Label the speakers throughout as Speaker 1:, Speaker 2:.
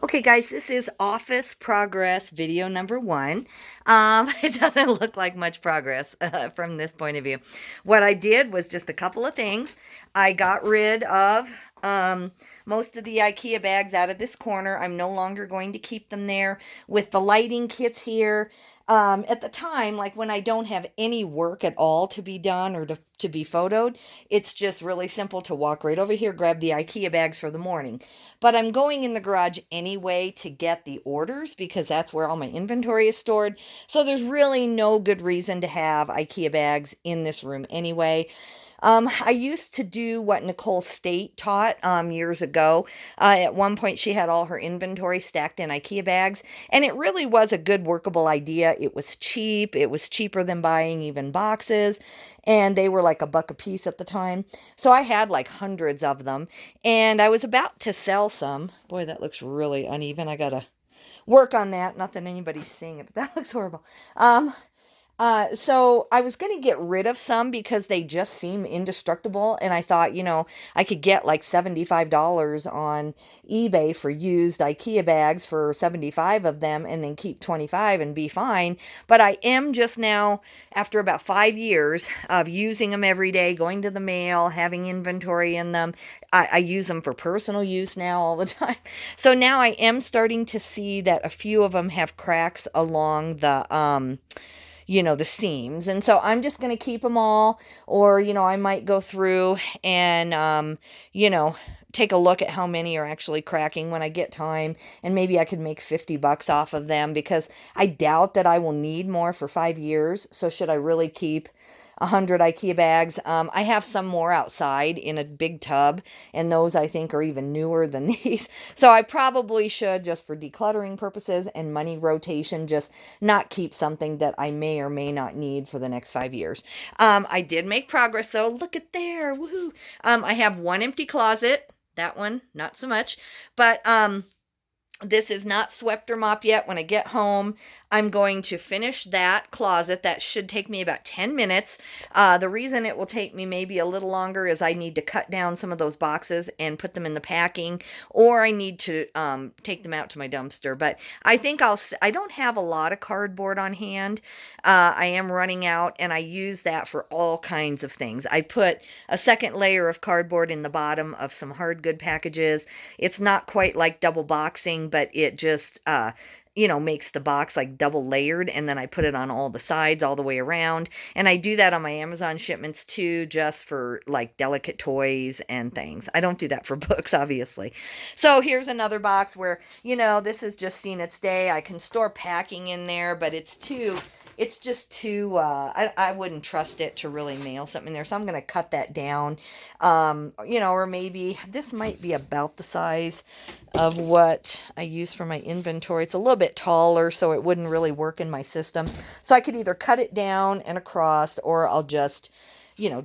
Speaker 1: Okay, guys, this is office progress video number one. It doesn't look like much progress from this point of view. What I did was just a couple of things. I got rid of most of the IKEA bags out of this corner. I'm no longer going to keep them there with the lighting kits here. At the time, like when I don't have any work at all to be done or to be photoed, it's just really simple to walk right over here, grab the IKEA bags for the morning. But I'm going in the garage anyway to get the orders because that's where all my inventory is stored. So there's really no good reason to have IKEA bags in this room anyway. I used to do what Nicole State taught years ago. At one point, she had all her inventory stacked in IKEA bags, and it really was a good workable idea. It was cheap. It was cheaper than buying even boxes, and they were like $1 a piece at the time. So I had like hundreds of them, and I was about to sell some. Boy, that looks really uneven. I gotta work on that. Not that anybody's seeing it, but that looks horrible. So I was going to get rid of some because they just seem indestructible. And I thought, I could get like $75 on eBay for used IKEA bags for 75 of them and then keep 25 and be fine. But I am just now, after about 5 years of using them every day, going to the mail, having inventory in them, I use them for personal use now all the time. So now I am starting to see that a few of them have cracks along the seams. And so I'm just going to keep them all, or, I might go through and, take a look at how many are actually cracking when I get time. And maybe I could make 50 bucks off of them because I doubt that I will need more for 5 years. So should I really keep 100 IKEA bags? I have some more outside in a big tub, and those I think are even newer than these. So I probably should, just for decluttering purposes and money rotation, just not keep something that I may or may not need for the next 5 years. I did make progress though. Look at there. Woohoo. I have one empty closet. That one, not so much. But this is not swept or mopped yet. When I get home, I'm going to finish that closet. That should take me about 10 minutes. The reason it will take me maybe a little longer is I need to cut down some of those boxes and put them in the packing, or I need to take them out to my dumpster. But I think I don't have a lot of cardboard on hand. I am running out, and I use that for all kinds of things. I put a second layer of cardboard in the bottom of some hard good packages. It's not quite like double boxing, but it just makes the box like double layered, and then I put it on all the sides all the way around. And I do that on my Amazon shipments too, just for like delicate toys and things. I don't do that for books, obviously. So here's another box where, this has just seen its day. I can store packing in there, but it's just too, I wouldn't trust it to really mail something in there. So I'm going to cut that down. Or maybe this might be about the size of what I use for my inventory. It's a little bit taller, so it wouldn't really work in my system. So I could either cut it down and across, or I'll just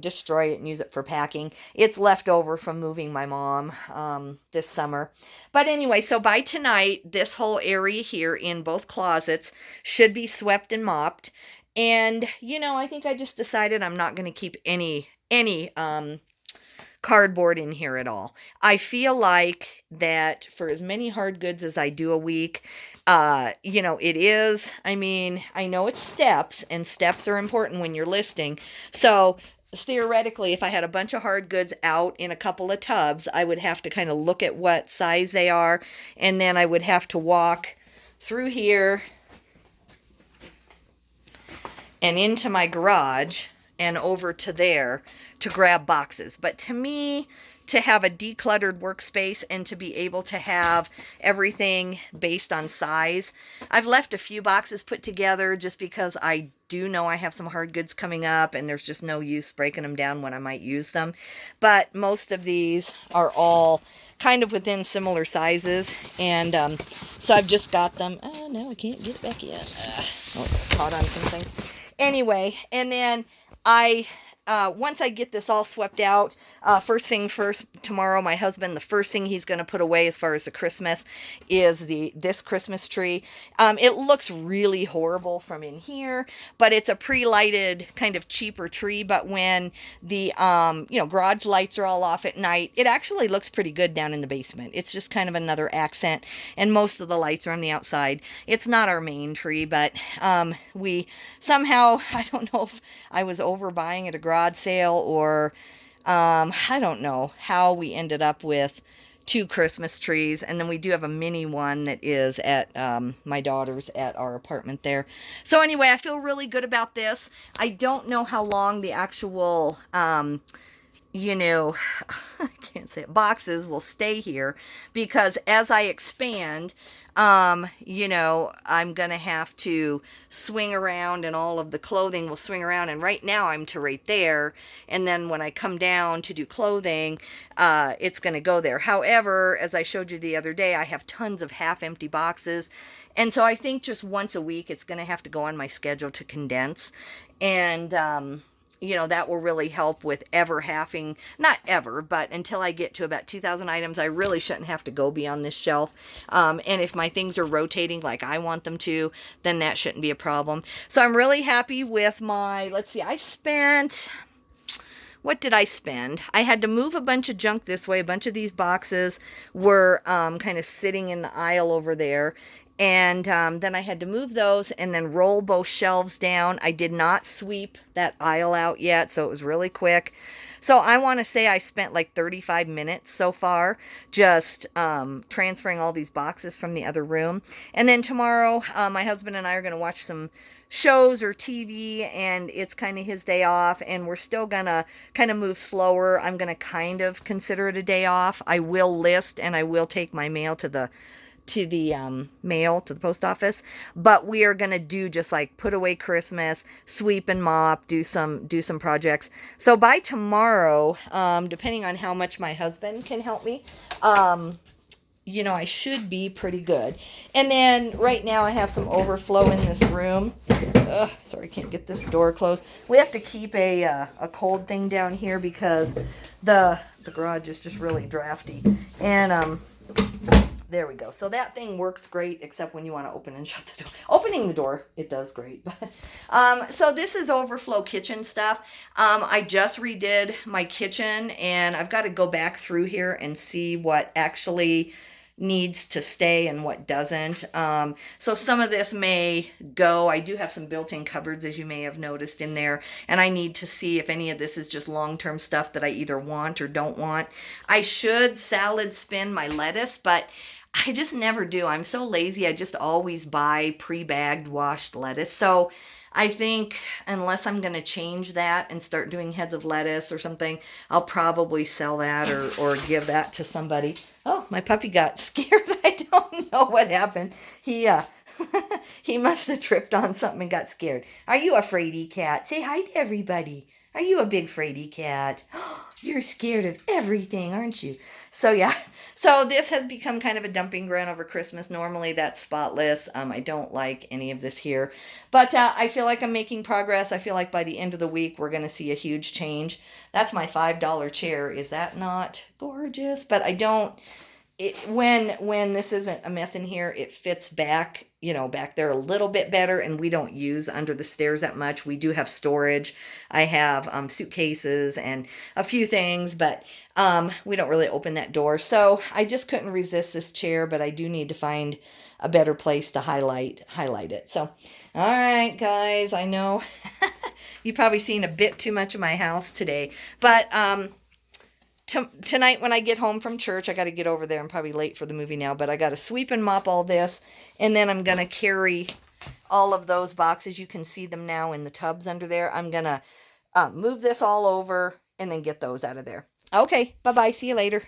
Speaker 1: destroy it and use it for packing. It's left over from moving my mom this summer. But anyway, so by tonight, this whole area here in both closets should be swept and mopped. And, I think I just decided I'm not going to keep any cardboard in here at all. I feel like that for as many hard goods as I do a week, it is, I know it's steps, and steps are important when you're listing. So theoretically, if I had a bunch of hard goods out in a couple of tubs, I would have to kind of look at what size they are, and then I would have to walk through here and into my garage and over to there to grab boxes. But to me, to have a decluttered workspace and to be able to have everything based on size, I've left a few boxes put together just because I do know I have some hard goods coming up and there's just no use breaking them down when I might use them. But most of these are all kind of within similar sizes, and so I've just got them. Oh, no, I can't get it back yet. Oh, it's caught on something. Anyway, and then I once I get this all swept out, first thing first, tomorrow, my husband, the first thing he's going to put away as far as the Christmas is this Christmas tree. It looks really horrible from in here, but it's a pre-lighted kind of cheaper tree. But when the, garage lights are all off at night, it actually looks pretty good down in the basement. It's just kind of another accent, and most of the lights are on the outside. It's not our main tree, but we somehow, I don't know if I was overbuying at a garage sale or I don't know how we ended up with 2 Christmas trees, and then we do have a mini one that is at my daughter's at our apartment there. So anyway, I feel really good about this. I don't know how long the actual I can't say it, boxes will stay here, because as I expand, I'm going to have to swing around, and all of the clothing will swing around. And right now I'm to right there. And then when I come down to do clothing, it's going to go there. However, as I showed you the other day, I have tons of half empty boxes. And so I think just once a week, it's going to have to go on my schedule to condense. And, that will really help with not ever, but until I get to about 2,000 items, I really shouldn't have to go beyond this shelf. And if my things are rotating like I want them to, then that shouldn't be a problem. So I'm really happy with let's see, what did I spend? I had to move a bunch of junk this way. A bunch of these boxes were kind of sitting in the aisle over there. And then I had to move those and then roll both shelves down. I did not sweep that aisle out yet, so it was really quick. So I want to say I spent like 35 minutes so far just transferring all these boxes from the other room. And then tomorrow, my husband and I are going to watch some shows or TV, and it's kind of his day off, and we're still going to kind of move slower. I'm going to kind of consider it a day off. I will list, and I will take my mail to the post office, but we are going to do just like put away Christmas, sweep and mop, do some projects. So by tomorrow, depending on how much my husband can help me, I should be pretty good. And then right now I have some overflow in this room. Sorry, I can't get this door closed. We have to keep a cold thing down here because the garage is just really drafty. And there we go. So that thing works great, except when you want to open and shut the door. Opening the door, it does great. But so this is overflow kitchen stuff. I just redid my kitchen, and I've got to go back through here and see what actually needs to stay and what doesn't. So some of this may go. I do have some built-in cupboards, as you may have noticed, in there, and I need to see if any of this is just long-term stuff that I either want or don't want. I should salad spin my lettuce, but I just never do. I'm so lazy. I just always buy pre-bagged washed lettuce. So I think unless I'm going to change that and start doing heads of lettuce or something, I'll probably sell that or give that to somebody. Oh, my puppy got scared. I don't know what happened. He he must have tripped on something and got scared. Are you a fraidy cat? Say hi to everybody. Are you a big fraidy cat? You're scared of everything, aren't you? So yeah, so this has become kind of a dumping ground over Christmas. Normally that's spotless. I don't like any of this here, but I feel like I'm making progress. I feel like by the end of the week we're going to see a huge change. That's my $5 chair. Is that not gorgeous? But I don't. When this isn't a mess in here, it fits back, back there a little bit better, and we don't use under the stairs that much. We do have storage. I have suitcases and a few things, but we don't really open that door. So I just couldn't resist this chair, but I do need to find a better place to highlight it. So, all right, guys, I know you've probably seen a bit too much of my house today, but tonight when I get home from church, I got to get over there. I'm probably late for the movie now, but I got to sweep and mop all this, and then I'm going to carry all of those boxes. You can see them now in the tubs under there. I'm going to move this all over and then get those out of there. Okay, bye-bye. See you later.